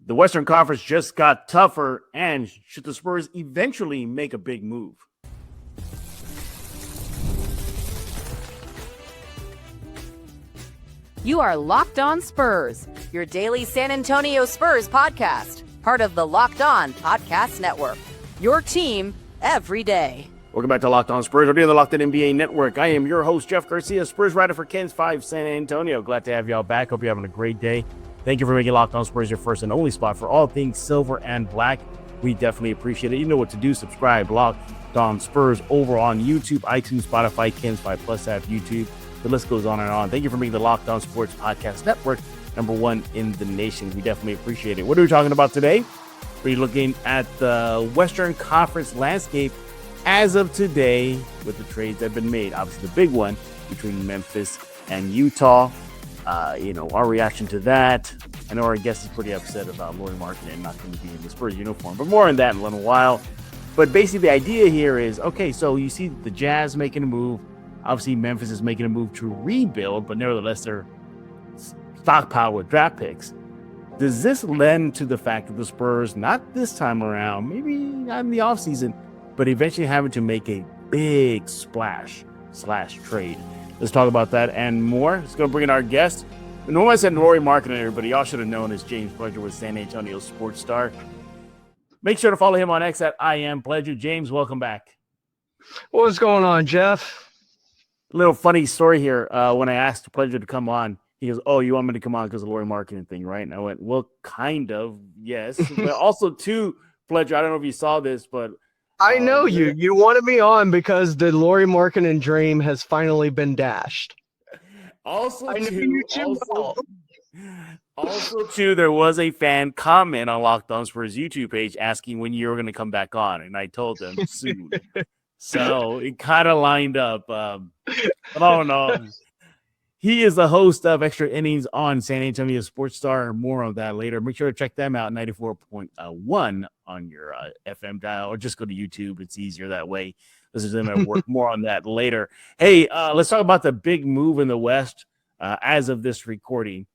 The Western Conference just got tougher, and should the Spurs eventually make a big move? You are Locked On Spurs, your daily San Antonio Spurs podcast, part of the Locked On Podcast Network, your team every day. Welcome back to Locked On Spurs. We're doing the Locked On NBA Network. I am your host, Jeff Garcia, Spurs writer for Ken's 5 San Antonio. Glad to have y'all back. Hope you're having a great day. Thank you for making Locked On Spurs your first and only spot for all things silver and black. We definitely appreciate it. You know what to do. Subscribe, Locked On Spurs over on YouTube, iTunes, Spotify, Ken's 5 Plus app, YouTube. The list goes on and on. Thank you for making the Locked On Sports Podcast Network #1 in the nation. We definitely appreciate it. What are we talking about today? We're looking at the Western Conference landscape as of today with the trades that have been made. Obviously, the big one between Memphis and Utah. Our reaction to that. I know our guest is pretty upset about Lauri Markkanen not going to be in the Spurs uniform, but more on that in a little while. But basically, the idea here is, okay, so you see the Jazz making a move. Obviously, Memphis is making a move to rebuild, but nevertheless, they're stockpiled with draft picks. Does this lend to the fact that the Spurs, not this time around, maybe not in the offseason, but eventually having to make a big splash/trade? Let's talk about that and more. Let's go bring in our guest. No one said Lauri Markkanen, everybody. Y'all should have known as James Pledger with San Antonio Sports Star. Make sure to follow him on X at I am Pledger. James, welcome back. What's going on, Jeff? Little funny story here. When I asked Pledger to come on, he goes, "Oh, you want me to come on because of the Lauri Markkanen thing, right?" And I went, "Well, kind of, yes." But also, too, Pledger, I don't know if you saw this, but I know you. You wanted me on because the Lauri Markkanen dream has finally been dashed. Also, too, there was a fan comment on Locked On Spurs YouTube page asking when you were going to come back on, and I told them soon. So it kind of lined up. I don't know. He is the host of Extra Innings on San Antonio Sports Star. More on that later. Make sure to check them out, 94.1 on your FM dial, or just go to YouTube. It's easier that way. Listen to them at work. More on that later. Hey, let's talk about the big move in the West as of this recording,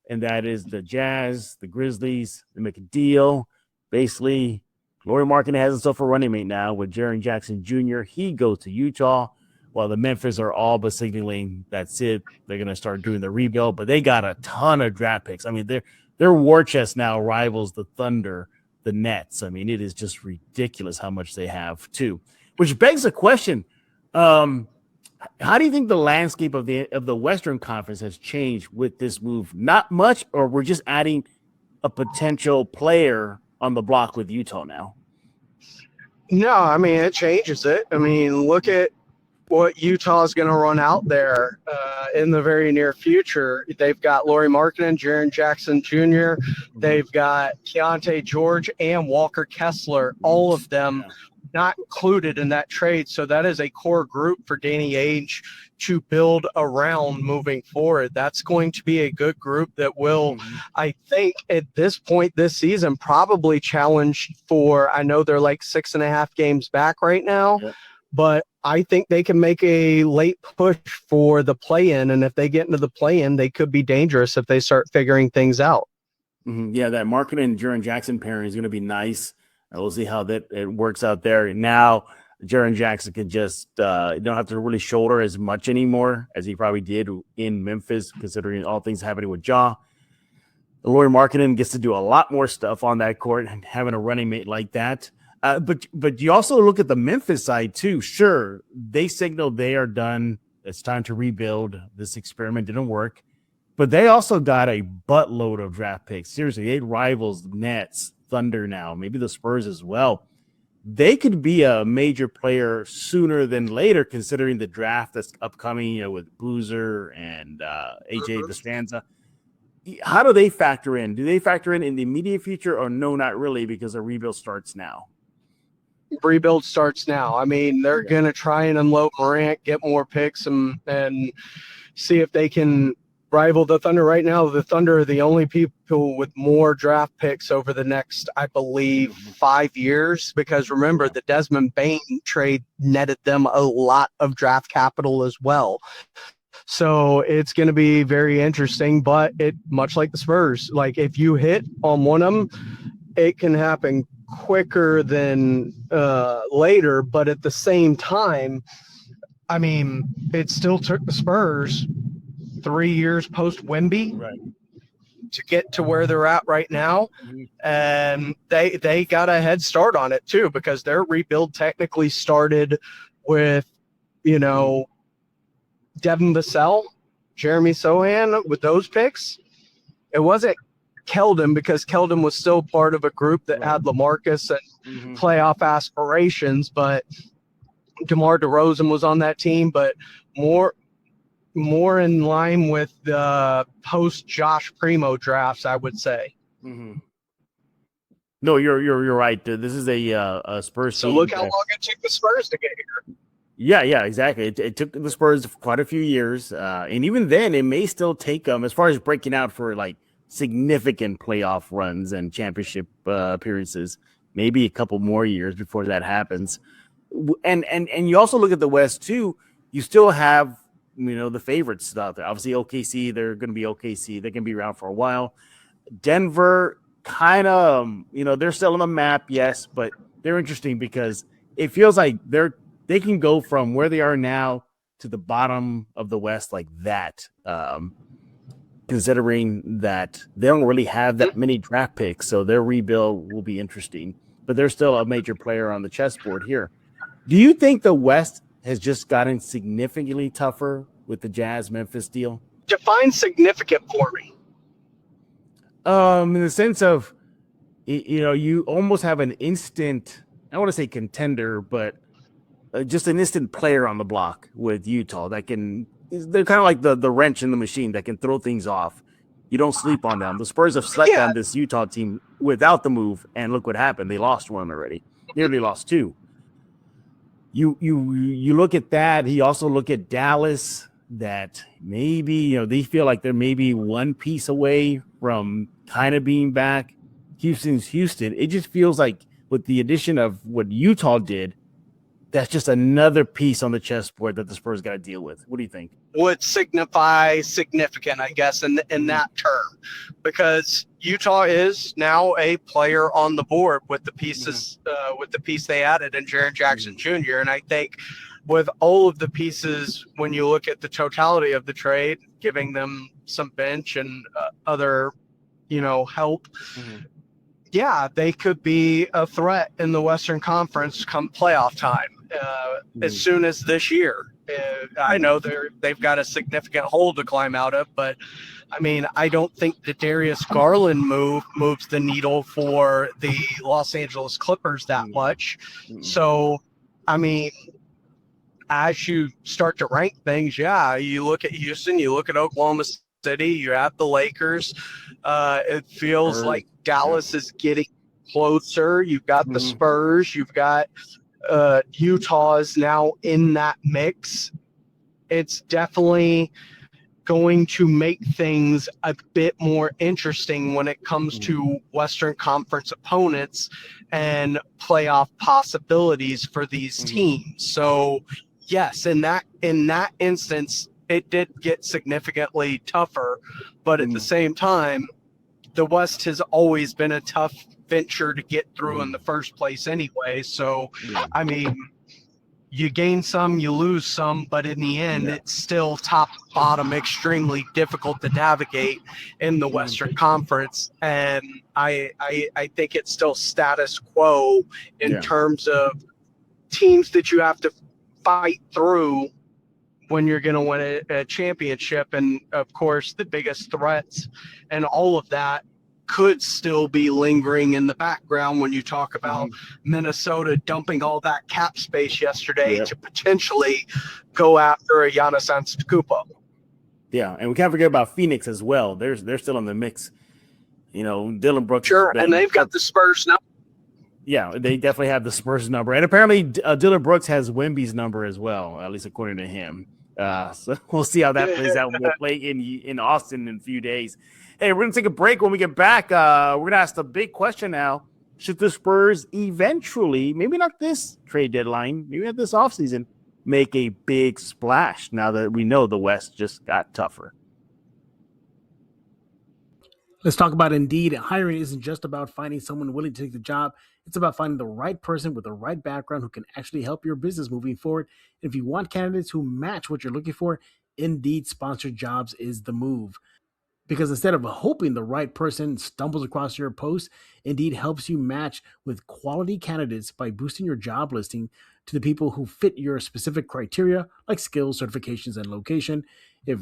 and that is the Jazz, the Grizzlies. They make a deal. Basically, Lauri Markkanen has himself a running mate now with Jaren Jackson Jr. He goes to Utah, while the Memphis are all but signaling that's it. They're going to start doing the rebuild, but they got a ton of draft picks. I mean, their war chest now rivals the Thunder, the Nets. I mean, it is just ridiculous how much they have, too. Which begs the question, how do you think the landscape of the Western Conference has changed with this move? Not much, or we're just adding a potential player on the block with Utah now? No, I mean, it changes it. I mean, look at what Utah is going to run out there in the very near future. They've got Lauri Markkanen, Jaren Jackson Jr., they've got Keontae George and Walker Kessler, all of them not included in that trade. So that is a core group for Danny Ainge to build around moving forward. That's going to be a good group that will, I think, at this point this season, probably challenge for, I know they're like 6.5 games back right now, but I think they can make a late push for the play-in. And if they get into the play-in, they could be dangerous if they start figuring things out. Yeah, that Markkanen and Jaren Jackson pairing is going to be nice. We'll see how it works out there. And now Jaren Jackson can just don't have to really shoulder as much anymore as he probably did in Memphis, considering all things happening with Ja. Lauri Markkanen gets to do a lot more stuff on that court, and having a running mate like that. But you also look at the Memphis side too. Sure, they signaled they are done. It's time to rebuild. This experiment didn't work. But they also got a buttload of draft picks. Seriously, they rivals Nets, Thunder now, maybe the Spurs as well. They could be a major player sooner than later, considering the draft that's upcoming, with Boozer and AJ Destanza. How do they factor in? Do they factor in the immediate future, or no, not really, because the rebuild starts now? Rebuild starts now. I mean, they're going to try and unload Morant, get more picks, and see if they can rival the Thunder. Right now, the Thunder are the only people with more draft picks over the next, I believe, 5 years, because remember, the Desmond Bane trade netted them a lot of draft capital as well. So it's going to be very interesting, but it much like the Spurs, like if you hit on one of them, it can happen quicker than later. But at the same time, I mean, it still took the Spurs 3 years post Wemby to get to where they're at right now. And they got a head start on it too, because their rebuild technically started with, Devin Vassell, Jeremy Sohan with those picks. It wasn't Keldon, because Keldon was still part of a group that had LaMarcus and playoff aspirations, but DeMar DeRozan was on that team, but more in line with the post Josh Primo drafts, I would say. No, you're right. This is a Spurs. So look how long it took the Spurs to get here. Yeah, exactly. It took the Spurs quite a few years, and even then, it may still take them, as far as breaking out for like significant playoff runs and championship appearances, maybe a couple more years before that happens. And you also look at the West too. You still have the favorites out there. Obviously, OKC. They're going to be OKC. They can be around for a while. Denver, kind of, they're still on the map, yes, but they're interesting because it feels like they can go from where they are now to the bottom of the West like that, considering that they don't really have that many draft picks, so their rebuild will be interesting. But they're still a major player on the chessboard here. Do you think the West has just gotten significantly tougher with the Jazz Memphis deal? Define significant for me. In the sense of, you almost have an instant, I want to say contender, but just an instant player on the block with Utah they're kind of like the wrench in the machine that can throw things off. You don't sleep on them. The Spurs have slept on this Utah team without the move, and look what happened. They lost one already. Nearly lost two. You look at that. You also look at Dallas, that maybe, they feel like they're maybe one piece away from kind of being back. Houston's Houston. It just feels like with the addition of what Utah did, that's just another piece on the chessboard that the Spurs got to deal with. What do you think? Would signify significant, I guess, in that term, because Utah is now a player on the board with the pieces, with the piece they added in Jaren Jackson Jr. And I think with all of the pieces, when you look at the totality of the trade, giving them some bench and other, help, yeah, they could be a threat in the Western Conference come playoff time. As soon as this year. I know they've got a significant hole to climb out of, but I mean, I don't think the Darius Garland moves the needle for the Los Angeles Clippers that much. So, I mean, as you start to rank things, you look at Houston, you look at Oklahoma City, you have the Lakers. It feels like Dallas is getting closer. You've got the Spurs, you've got Utah is now in that mix. It's definitely going to make things a bit more interesting when it comes to Western Conference opponents and playoff possibilities for these teams. So yes, in that instance, it did get significantly tougher, but at the same time, the West has always been a tough venture to get through in the first place anyway. So, I mean, you gain some, you lose some, but in the end, it's still top to bottom, extremely difficult to navigate in the Western Conference. And I think it's still status quo in terms of teams that you have to fight through when you're going to win a championship. And of course, the biggest threats and all of that could still be lingering in the background when you talk about Minnesota dumping all that cap space yesterday to potentially go after a Giannis Antetokounmpo. Yeah, and we can't forget about Phoenix as well. They're still in the mix. Dylan Brooks. Sure, and they've got the Spurs now. Yeah, they definitely have the Spurs number. And apparently Dylan Brooks has Wemby's number as well, at least according to him. So we'll see how that plays out when we play in Austin in a few days. Hey, we're going to take a break. When we get back, we're going to ask the big question now. Should the Spurs eventually, maybe not this trade deadline, maybe at this offseason, make a big splash now that we know the West just got tougher? Let's talk about Indeed. Hiring isn't just about finding someone willing to take the job. It's about finding the right person with the right background who can actually help your business moving forward. And if you want candidates who match what you're looking for, Indeed sponsored jobs is the move. Because instead of hoping the right person stumbles across your post, Indeed helps you match with quality candidates by boosting your job listing to the people who fit your specific criteria, like skills, certifications, and location. If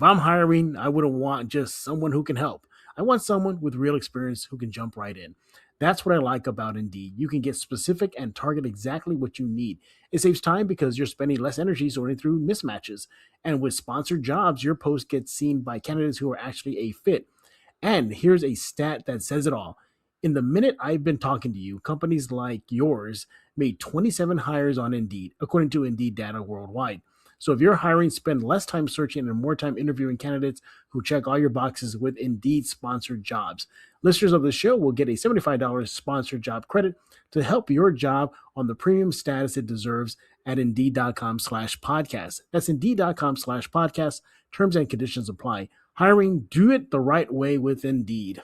I'm hiring, I wouldn't want just someone who can help. I want someone with real experience who can jump right in. That's what I like about Indeed. You can get specific and target exactly what you need. It saves time because you're spending less energy sorting through mismatches. And with sponsored jobs, your post gets seen by candidates who are actually a fit. And here's a stat that says it all. In the minute I've been talking to you, companies like yours made 27 hires on Indeed, according to Indeed data worldwide. So if you're hiring, spend less time searching and more time interviewing candidates who check all your boxes with Indeed sponsored jobs. Listeners of the show will get a $75 sponsored job credit to help your job on the premium status it deserves at Indeed.com/podcast. That's Indeed.com/podcast. Terms and conditions apply. Hiring, do it the right way with Indeed.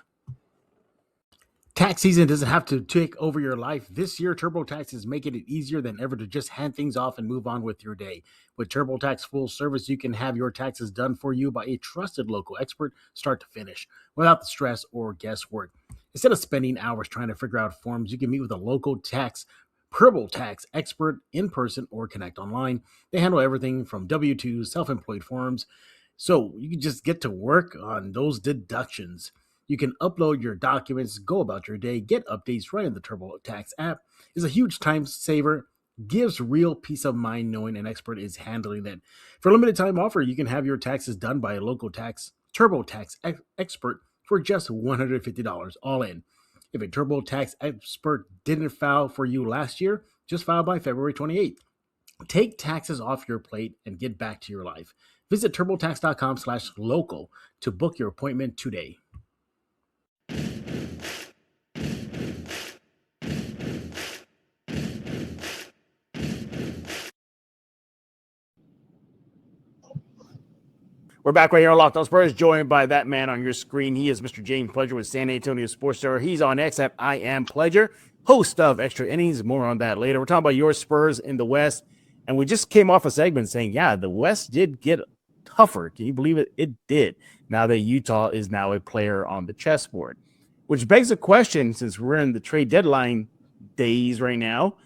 Tax season doesn't have to take over your life. This year, TurboTax is making it easier than ever to just hand things off and move on with your day. With TurboTax Full Service, you can have your taxes done for you by a trusted local expert, start to finish, without the stress or guesswork. Instead of spending hours trying to figure out forms, you can meet with a local TurboTax expert in person or connect online. They handle everything from W-2s, self-employed forms, so you can just get to work on those deductions. You can upload your documents, go about your day, get updates right in the TurboTax app. It's a huge time saver, gives real peace of mind knowing an expert is handling it. For a limited time offer, you can have your taxes done by a local TurboTax expert for just $150 all in. If a TurboTax expert didn't file for you last year, just file by February 28th. Take taxes off your plate and get back to your life. Visit TurboTax.com/local to book your appointment today. We're back right here on Locked On Spurs, joined by that man on your screen. He is Mr. James Pledger with San Antonio Sports Star. He's on X at I Am Pledger, host of Extra Innings. More on that later. We're talking about your Spurs in the West, and we just came off a segment saying, yeah, the West did get tougher. Can you believe it? It did. Now that Utah is now a player on the chessboard, which begs a question, since we're in the trade deadline days right now,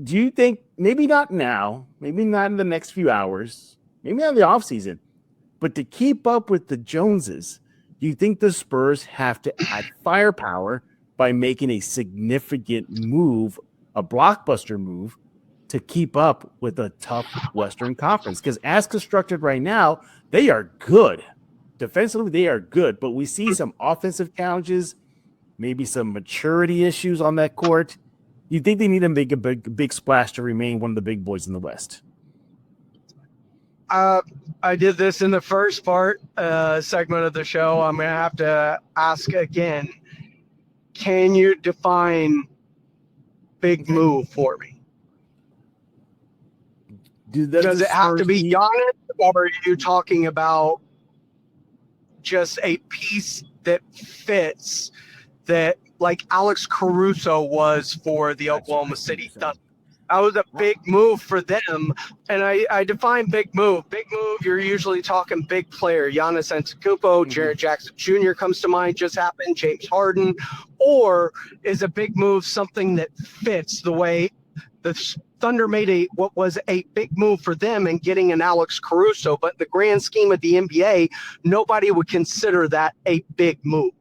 do you think, maybe not now, maybe not in the next few hours, maybe not in the offseason, but to keep up with the Joneses, do you think the Spurs have to add firepower by making a significant move, a blockbuster move, to keep up with a tough Western Conference? Because as constructed right now, they are good. Defensively, they are good, but we see some offensive challenges, maybe some maturity issues on that court. You think they need to make a big splash to remain one of the big boys in the West? I did this in the first segment of the show. I'm going to have to ask again. Can you define big move for me? Does it have to be Giannis, or are you talking about just a piece that fits, that like Alex Caruso was for the Oklahoma City Thunder? That was a big move for them. And I define big move. Big move, you're usually talking big player. Giannis Antetokounmpo, Jaren Jackson Jr. comes to mind, just happened, James Harden. Or is a big move something that fits the way the Thunder made what was a big move for them in getting an Alex Caruso, but in the grand scheme of the NBA, nobody would consider that a big move.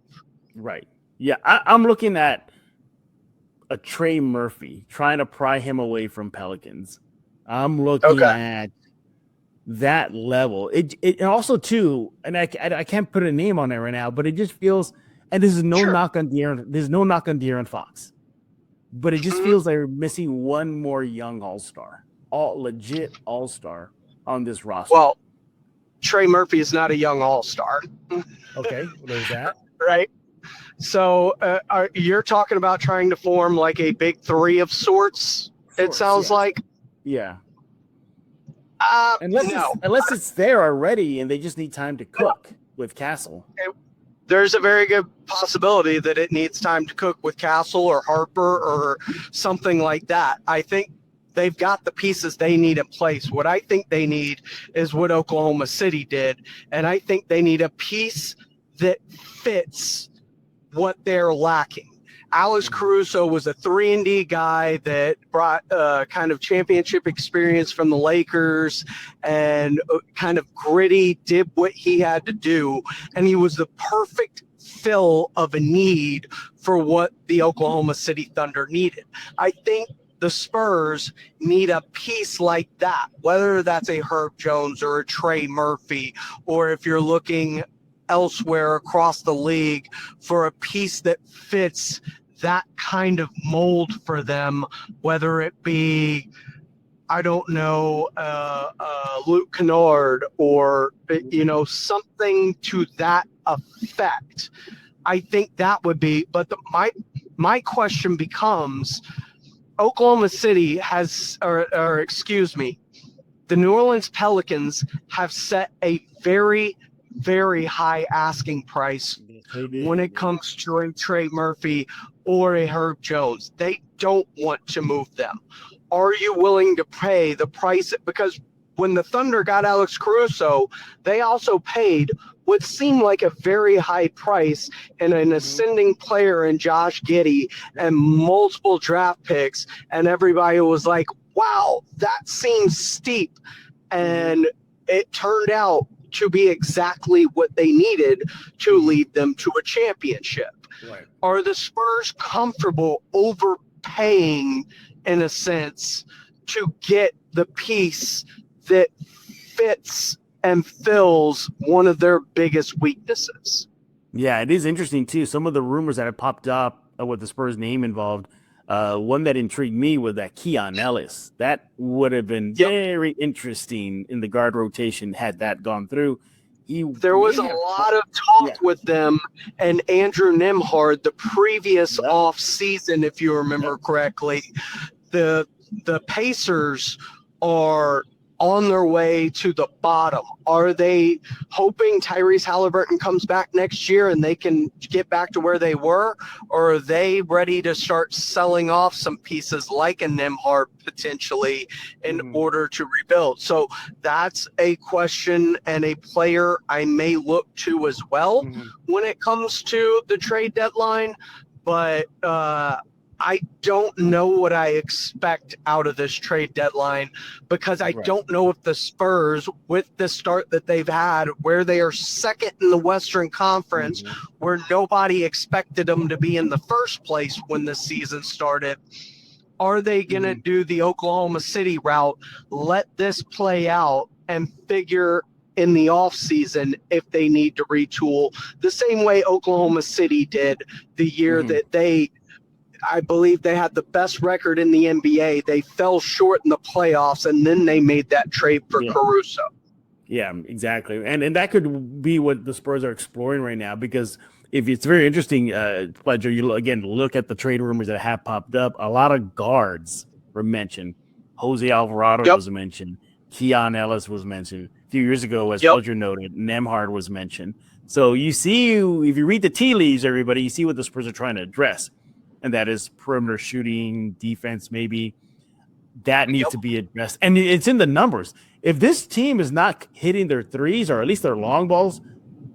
Right. Yeah, I'm looking at a Trey Murphy, trying to pry him away from Pelicans. I'm looking at that level. It also too, and I can't put a name on it right now, but it just feels, and there's no knock on De'Aaron Fox, but it just feels like we're missing one more young all-star, legit all-star on this roster. Well, Trey Murphy is not a young all-star. Okay, there's that. Right. So you're talking about trying to form like a big three of sorts, it sounds like. Yeah. No. Unless it's there already and they just need time to cook with Castle. There's a very good possibility that it needs time to cook with Castle or Harper or something like that. I think they've got the pieces they need in place. What I think they need is what Oklahoma City did, and I think they need a piece that fits what they're lacking. Alex Caruso was a 3-and-D guy that brought kind of championship experience from the Lakers and kind of gritty, did what he had to do, and he was the perfect fill of a need for what the Oklahoma City Thunder needed. I think the Spurs need a piece like that, whether that's a Herb Jones or a Trey Murphy, or if you're looking elsewhere across the league for a piece that fits that kind of mold for them, whether it be, I don't know, Luke Kennard or, something to that effect. I think that would be, but my question becomes, Oklahoma City has, or excuse me, the New Orleans Pelicans have set a very, very high asking price when it comes to a Trey Murphy or a Herb Jones. They don't want to move them. Are you willing to pay the price? Because when the Thunder got Alex Caruso, they also paid what seemed like a very high price and an ascending player in Josh Giddey and multiple draft picks. And everybody was like, wow, that seems steep. And it turned out to be exactly what they needed to lead them to a championship. Right. Are the Spurs comfortable overpaying, in a sense, to get the piece that fits and fills one of their biggest weaknesses? Yeah, it is interesting, too. Some of the rumors that have popped up with the Spurs name involved, one that intrigued me was that Keon Ellis. That would have been very interesting in the guard rotation had that gone through. There was a lot of talk with them and Andrew Nembhard the previous off season, if you remember correctly. The Pacers are on their way to the bottom. Are they hoping Tyrese Halliburton comes back next year and they can get back to where they were? Or are they ready to start selling off some pieces like a Nembhard potentially in order to rebuild? So that's a question and a player I may look to as well when it comes to the trade deadline. But I don't know what I expect out of this trade deadline because I don't know if the Spurs, with the start that they've had, where they are second in the Western Conference, where nobody expected them to be in the first place when the season started, are they going to do the Oklahoma City route, let this play out, and figure in the offseason if they need to retool the same way Oklahoma City did the year that I believe they had the best record in the NBA. They fell short in the playoffs, and then they made that trade for Caruso. Yeah, exactly. And that could be what the Spurs are exploring right now, because if it's very interesting, Pledger, you again look at the trade rumors that have popped up. A lot of guards were mentioned. Jose Alvarado was mentioned. Keon Ellis was mentioned. A few years ago, as Pledger noted, Nembhard was mentioned. So you see, if you read the tea leaves, everybody, you see what the Spurs are trying to address. And that is perimeter shooting, defense, maybe. That needs to be addressed. And it's in the numbers. If this team is not hitting their threes, or at least their long balls,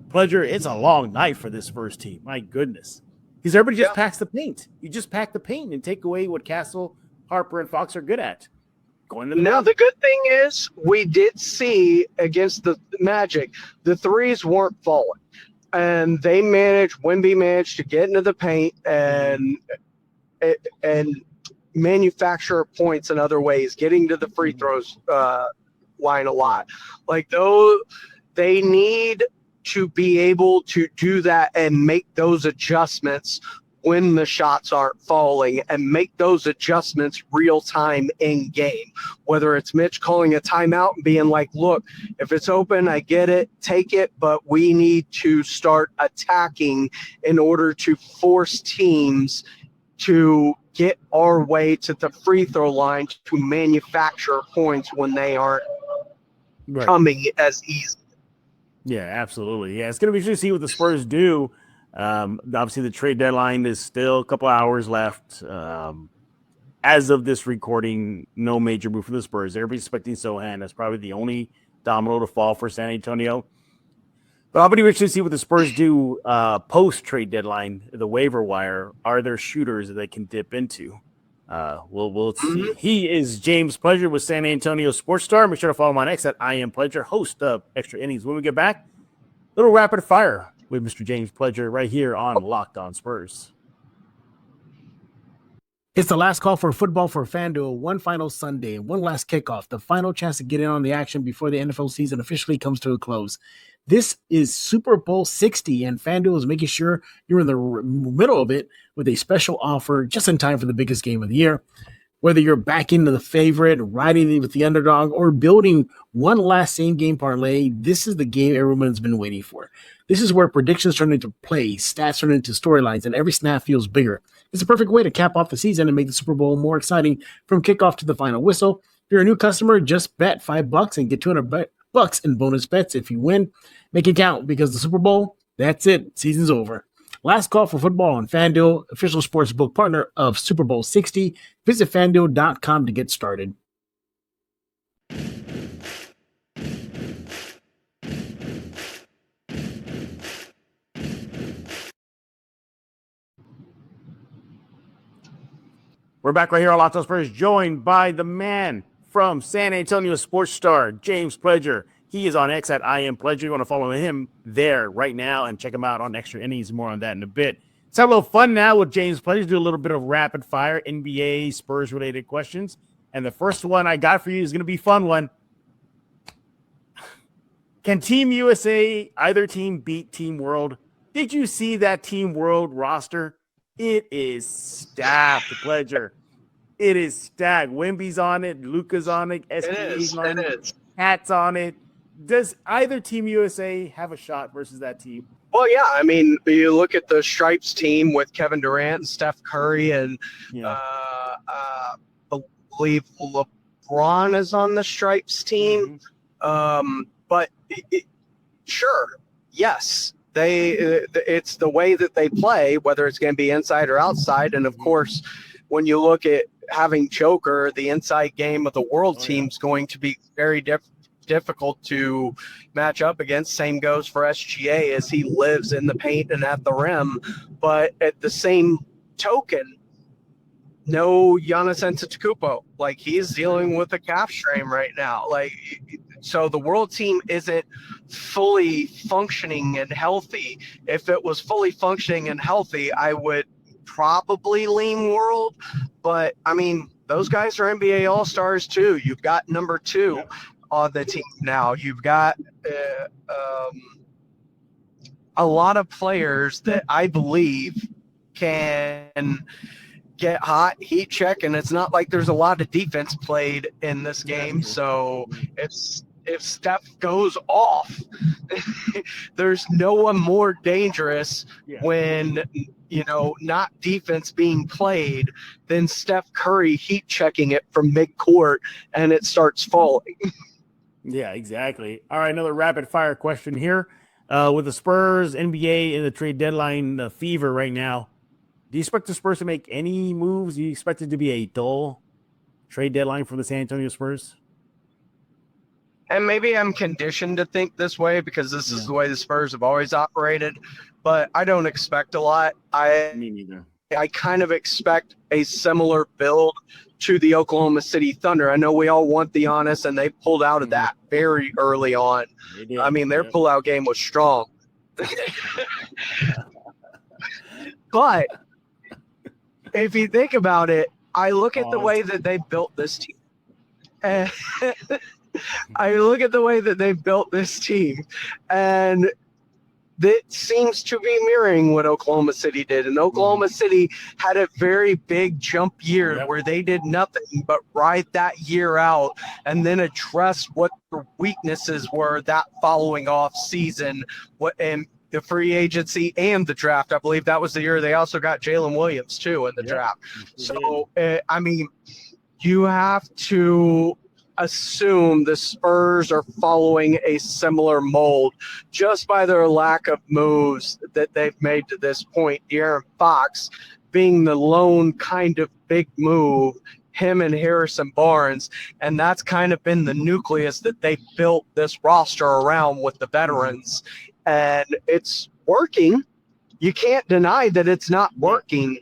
Pledger, it's a long night for this first team. My goodness. Because everybody just packs the paint. You just pack the paint and take away what Castle, Harper, and Fox are good at. Now, the good thing is we did see against the Magic, the threes weren't falling. And Wemby managed to get into the paint and manufacture points in other ways, getting to the free throws line a lot. Like, though, they need to be able to do that and make those adjustments when the shots aren't falling, and make those adjustments real time in game. Whether it's Mitch calling a timeout and being like, look, if it's open, I get it, take it, but we need to start attacking in order to force teams to get our way to the free throw line to manufacture points when they aren't coming as easy. Yeah, absolutely. Yeah, it's going to be interesting to see what the Spurs do. Obviously, the trade deadline is still a couple hours left. As of this recording, no major move for the Spurs. Everybody's expecting Sohan. That's probably the only domino to fall for San Antonio. But I'll be interested to see what the Spurs do post-trade deadline, the waiver wire. Are there shooters that they can dip into? We'll see. He is James Pleasure with San Antonio Sports Star. Make sure to follow him on X at I Am Pleasure, host of Extra Innings. When we get back, little rapid fire with Mr. James Pleasure right here on Locked On Spurs. It's the last call for football for FanDuel. One final Sunday, one last kickoff, the final chance to get in on the action before the NFL season officially comes to a close. This is Super Bowl 60, and FanDuel is making sure you're in the middle of it with a special offer just in time for the biggest game of the year. Whether you're back into the favorite, riding with the underdog, or building one last same-game parlay, this is the game everyone's been waiting for. This is where predictions turn into plays, stats turn into storylines, and every snap feels bigger. It's a perfect way to cap off the season and make the Super Bowl more exciting from kickoff to the final whistle. If you're a new customer, just bet $5 and get $200 in bonus bets if you win. Make it count, because the Super Bowl, that's it. Season's over. Last call for football on FanDuel, official sportsbook partner of Super Bowl 60. Visit FanDuel.com to get started. We're back right here on Locked On Spurs, joined by the man from San Antonio Sports Star, James Pleasure. He is on X at I Am Pleasure. You want to follow him there right now and check him out on Extra Innings. More on that in a bit. Let's have a little fun now with James Pleasure. Do a little bit of rapid fire NBA Spurs related questions. And the first one I got for you is going to be a fun one. Can Team USA, either team, beat Team World? Did you see that Team World roster? It is stacked, Pleasure. It is stacked. Wemby's on it. Luka's on it. SPA's on it. Cat's on it. Does either Team USA have a shot versus that team? Well, yeah. I mean, you look at the Stripes team with Kevin Durant and Steph Curry, and I believe LeBron is on the Stripes team. But sure, yes. It's the way that they play, whether it's going to be inside or outside. And, of course, when you look at having Joker, the inside game of the world team's going to be very difficult to match up against. Same goes for SGA, as he lives in the paint and at the rim. But at the same token, no Giannis Antetokounmpo. Like, he's dealing with a calf strain right now. Like, so the world team isn't fully functioning and healthy. If it was fully functioning and healthy, I would probably lean world. But, I mean, those guys are NBA All-Stars too. You've got number 2 on the team now. You've got a lot of players that I believe can get hot, heat check, and it's not like there's a lot of defense played in this game. So if Steph goes off, there's no one more dangerous when, not defense being played than Steph Curry heat checking it from midcourt and it starts falling. Yeah, exactly. All right, another rapid fire question here. With the Spurs, NBA, and the trade deadline fever right now, do you expect the Spurs to make any moves? Do you expect it to be a dull trade deadline for the San Antonio Spurs? And maybe I'm conditioned to think this way because this is the way the Spurs have always operated, but I don't expect a lot. Me neither. I kind of expect a similar build to the Oklahoma City Thunder. I know we all want the Giannis, and they pulled out of that very early on. I mean, their pullout game was strong. But if you think about it, I look at the way that they built this team. And that seems to be mirroring what Oklahoma City did. And Oklahoma City had a very big jump year where they did nothing but ride that year out and then address what their weaknesses were that following off season. And the free agency and the draft. I believe that was the year they also got Jalen Williams too in the draft. So, I mean, you have to assume the Spurs are following a similar mold just by their lack of moves that they've made to this point. De'Aaron Fox being the lone kind of big move, him and Harrison Barnes, and that's kind of been the nucleus that they built this roster around with the veterans, and it's working. You can't deny that it's not working.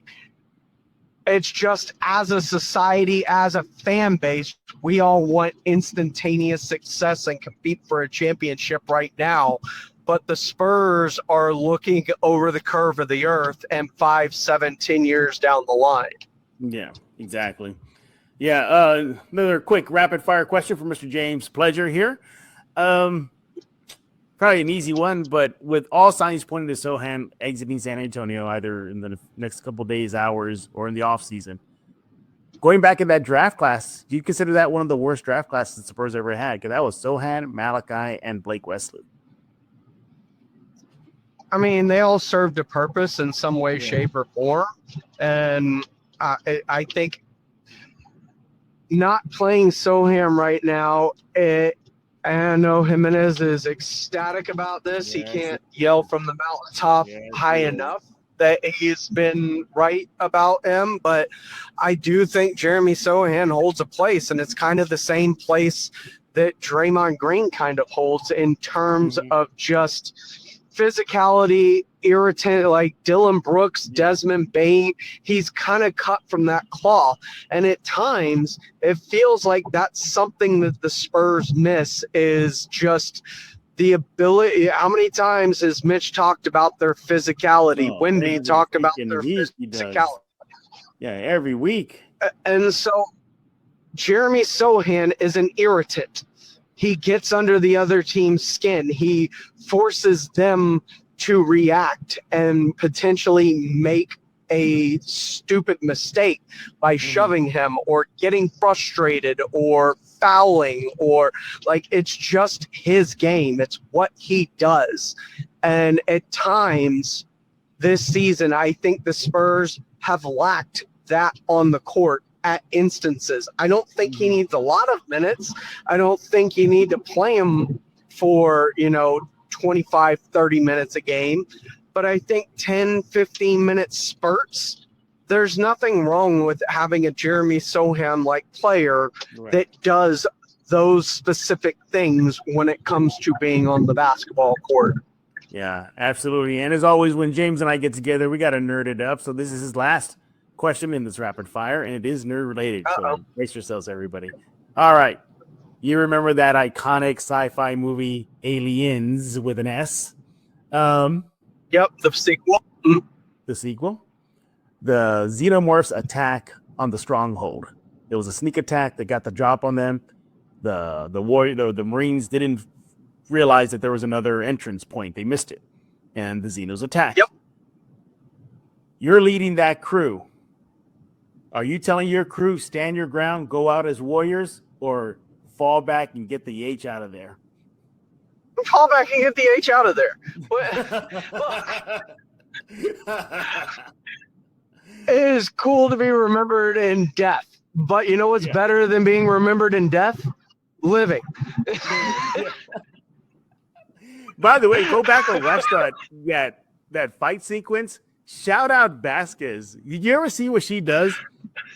It's just, as a society, as a fan base, we all want instantaneous success and compete for a championship right now. But the Spurs are looking over the curve of the earth and 5, 7, 10 years down the line. Yeah, exactly. Yeah, another quick rapid-fire question from Mr. James Pleasure here. Probably an easy one, but with all signs pointing to Sohan exiting San Antonio either in the next couple days, hours, or in the offseason, going back in that draft class, do you consider that one of the worst draft classes the Spurs ever had? Because that was Sohan, Malachi, and Blake Wesley. I mean, they all served a purpose in some way, shape, or form. And I think not playing Sohan right now, I know Jimenez is ecstatic about this. He can't yell from the mountaintop high enough that he's been right about him. But I do think Jeremy Sohan holds a place, and it's kind of the same place that Draymond Green kind of holds in terms of just physicality, irritant, like Dylan Brooks, Desmond Bane. He's kind of cut from that cloth. And at times, it feels like that's something that the Spurs miss, is just the ability. How many times has Mitch talked about their physicality? Wemby talked about their physicality. Yeah, every week. And so Jeremy Sohan is an irritant. He gets under the other team's skin. He forces them to react and potentially make a stupid mistake by shoving him or getting frustrated or fouling, or like, it's just his game. It's what he does. And at times this season, I think the Spurs have lacked that on the court at instances. I don't think he needs a lot of minutes. I don't think you need to play him for, 25, 30 minutes a game. But I think 10, 15-minute spurts, there's nothing wrong with having a Jeremy Sohan-like player that does those specific things when it comes to being on the basketball court. Yeah, absolutely. And as always, when James and I get together, we got to nerd it up. So this is his last question in this rapid fire, and it is nerd related. So brace yourselves, everybody. All right. You remember that iconic sci-fi movie Aliens with an S? Yep, the sequel. The sequel? The Xenomorphs attack on the Stronghold. It was a sneak attack that got the drop on them. The Marines didn't realize that there was another entrance point. They missed it. And the Xenos attacked. Yep. You're leading that crew. Are you telling your crew, stand your ground, go out as warriors, or fall back and get the H out of there? Fall back and get the H out of there. It is cool to be remembered in death. But you know what's better than being remembered in death? Living. By the way, go back and watch that fight sequence. Shout out Vasquez. Did you ever see what she does?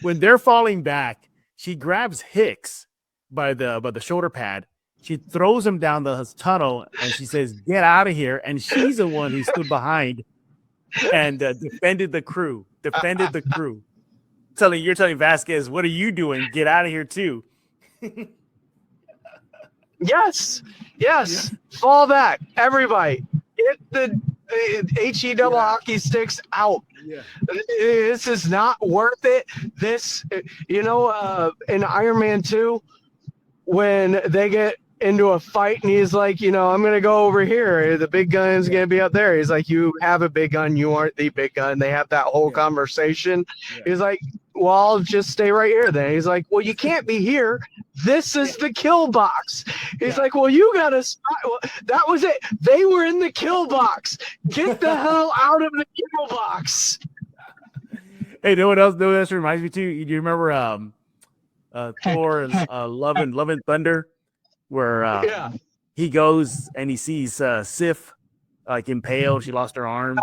When they're falling back, she grabs Hicks by the shoulder pad. She throws him down the tunnel, and she says, "Get out of here." And she's the one who stood behind and defended the crew. You're telling Vasquez, "What are you doing? Get out of here too." Yes. Fall back, everybody. Get the HE double hockey sticks out. This is not worth it. This, in Iron Man 2, when they get into a fight and he's like, I'm going to go over here. The big gun's going to be up there. He's like, you have a big gun. You aren't the big gun. They have that whole conversation. He's like, well, I'll just stay right here then. He's like, well, you can't be here. This is the kill box. He's like, well, you got to well, that was it. They were in the kill box. Get the hell out of the kill box. Hey, you know what else reminds me too? Do you remember Thor, Love and Thunder, where Yeah. he goes and he sees Sif like impaled. She lost her arm.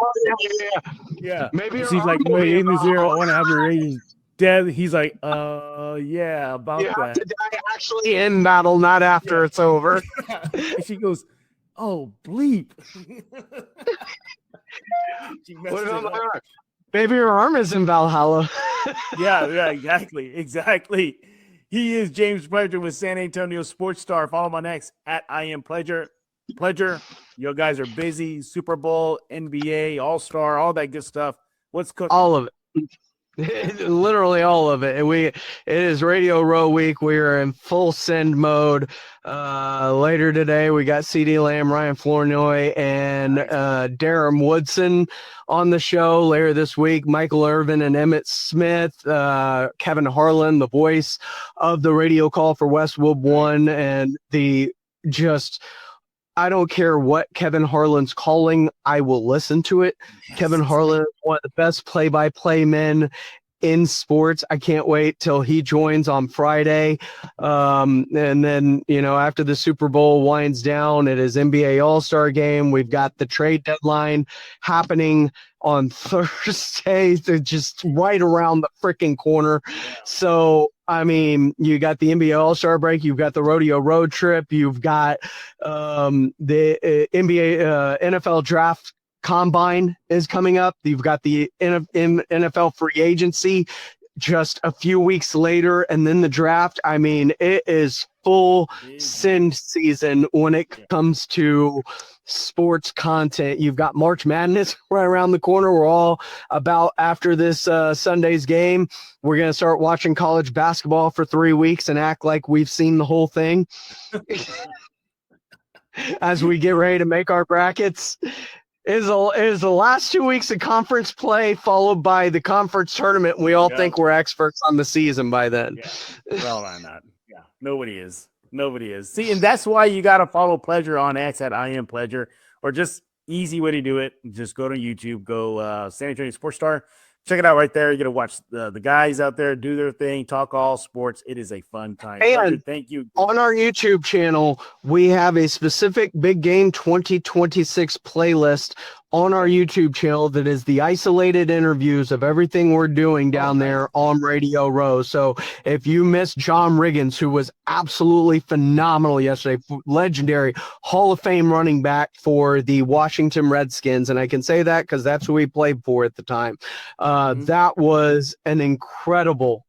Yeah. Maybe She's like, my name is here. I want to have your agent dead. He's like, yeah, about you have that. to die actually in battle, not after it's over. And she goes, oh, bleep. She messed What it about my up. arm? Maybe your arm is in Valhalla. Yeah, exactly. He is James Pledger with San Antonio Sports Star. Follow him on X at I am Pledger. Pledger, you guys are busy. Super Bowl, NBA, All-Star, all that good stuff. What's cooking? All of it. Literally all of it. It is Radio Row week. We are in full send mode. Later today, we got CD Lamb, Ryan Flournoy, and Darren Woodson on the show. Later this week, Michael Irvin and Emmett Smith, Kevin Harlan, the voice of the radio call for Westwood One, and I don't care what Kevin Harlan's calling, I will listen to it. Yes. Kevin Harlan is one of the best play-by-play men in sports. I can't wait till he joins on Friday. And then, after the Super Bowl winds down, it is NBA All-Star game. We've got the trade deadline happening on Thursday, just right around the freaking corner. So, you got the NBA All-Star break, you've got the rodeo road trip, you've got the NBA NFL draft combine is coming up. You've got the NFL free agency just a few weeks later, and then the draft. It is full send season when it comes to sports content. You've got March Madness right around the corner. We're all about after this Sunday's game. We're going to start watching college basketball for 3 weeks and act like we've seen the whole thing as we get ready to make our brackets. Is the last 2 weeks of conference play followed by the conference tournament. We all think we're experts on the season by then. Yeah. Well, I'm not. Yeah, nobody is. See, and that's why you got to follow Pledger on X at I am Pledger, or just easy way to do it. Just go to YouTube, go San Antonio Sports Star. Check it out right there. You're going to watch the guys out there do their thing, talk all sports. It is a fun time. And Pledger, thank you. On our YouTube channel, we have a specific Big Game 2026 playlist on our YouTube channel that is the isolated interviews of everything we're doing down there on Radio Row. So if you missed John Riggins, who was absolutely phenomenal yesterday, legendary Hall of Fame running back for the Washington Redskins, and I can say that because that's who we played for at the time. That was an incredible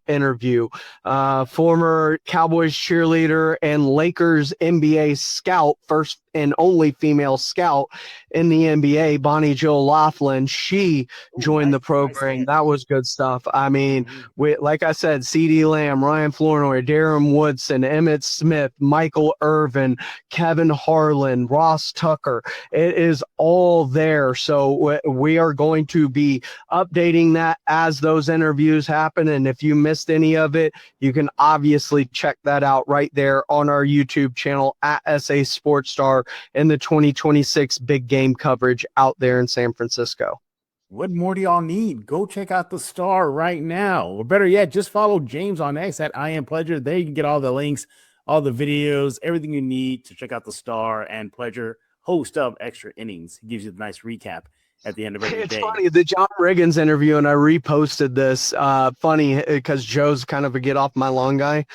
interview. Former Cowboys cheerleader and Lakers NBA scout, first and only female scout in the NBA, Bonnie Jill Laughlin. She joined the program. That was good stuff. Like I said, CD Lamb, Ryan Flournoy, Darren Woodson, Emmett Smith, Michael Irvin, Kevin Harlan, Ross Tucker. It is all there. So we are going to be updating that as those interviews happen. And if you missed any of it, you can obviously check that out right there on our YouTube channel at SA Sports Star in the 2026 big game coverage out there in San Francisco. What more do y'all need? Go check out the Star right now. Or better yet, just follow James on X at I am Pledger. There you can get all the links, all the videos, everything you need to check out the Star and Pledger, host of Extra Innings. He gives you the nice recap at the end of every day. It's funny, the John Riggins interview, and I reposted this. Funny because Joe's kind of a get off my lawn guy,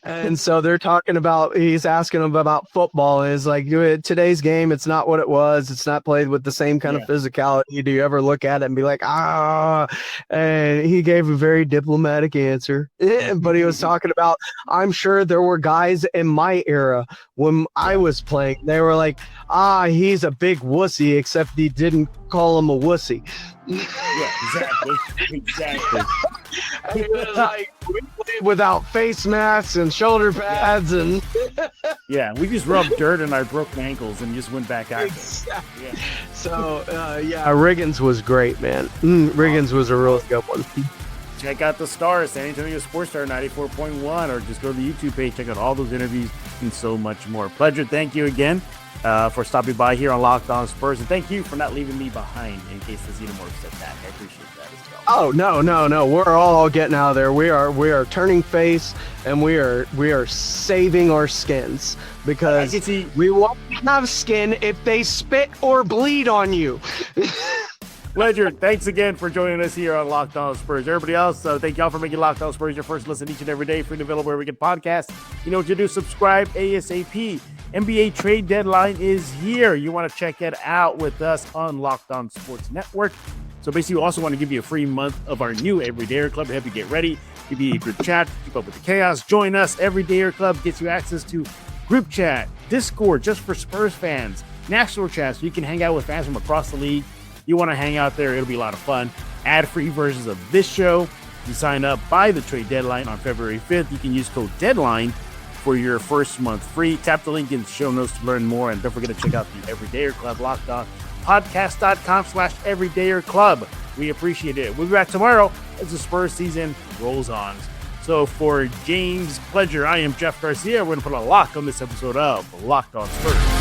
And so they're talking about, he's asking him about football. And it's like, today's game, it's not what it was. It's not played with the same kind of physicality. Do you ever look at it and be like, and he gave a very diplomatic answer. But he was talking about, I'm sure there were guys in my era when I was playing, they were like, he's a big wussy, except he didn't call him a wussy. Yeah, exactly. It was like, we played without face masks and shoulder pads and we just rubbed dirt in our broken ankles and just went back out. Exactly. Yeah. So Riggins was great, man. Riggins was a real good one. check out the Stars, San Antonio Sports Star 94.1, or just go to the YouTube page, check out all those interviews and so much more. Pleasure. Thank you again for stopping by here on Locked On Spurs, and thank you for not leaving me behind in case the Xenomorphs step back. I appreciate that as well. Oh, no. We're all getting out of there. We are turning face, and we are saving our skins because we won't have skin if they spit or bleed on you. Pleasure. Thanks again for joining us here on Locked On Spurs. Everybody else, thank y'all for making Locked On Spurs your first listen each and every day. Free and available where we get podcasts. You know what to do. Subscribe ASAP. NBA trade deadline is here. You want to check it out with us on Locked On Sports Network. So basically, we also want to give you a free month of our new Everydayer Club to help you get ready. Give you a group chat, keep up with the chaos. Join us. Everydayer Club gets you access to group chat, Discord just for Spurs fans, national chat so you can hang out with fans from across the league. You want to hang out there, it'll be a lot of fun. Ad-free versions of this show. You sign up by the trade deadline on February 5th. You can use code DEADLINE for your first month free. Tap the link in the show notes to learn more. And don't forget to check out the Everydayer Club, Locked On podcast.com/Everydayer Club. We appreciate it. We'll be back tomorrow as the Spurs season rolls on. So for James Pleasure, I am Jeff Garcia. We're going to put a lock on this episode of Locked On Spurs.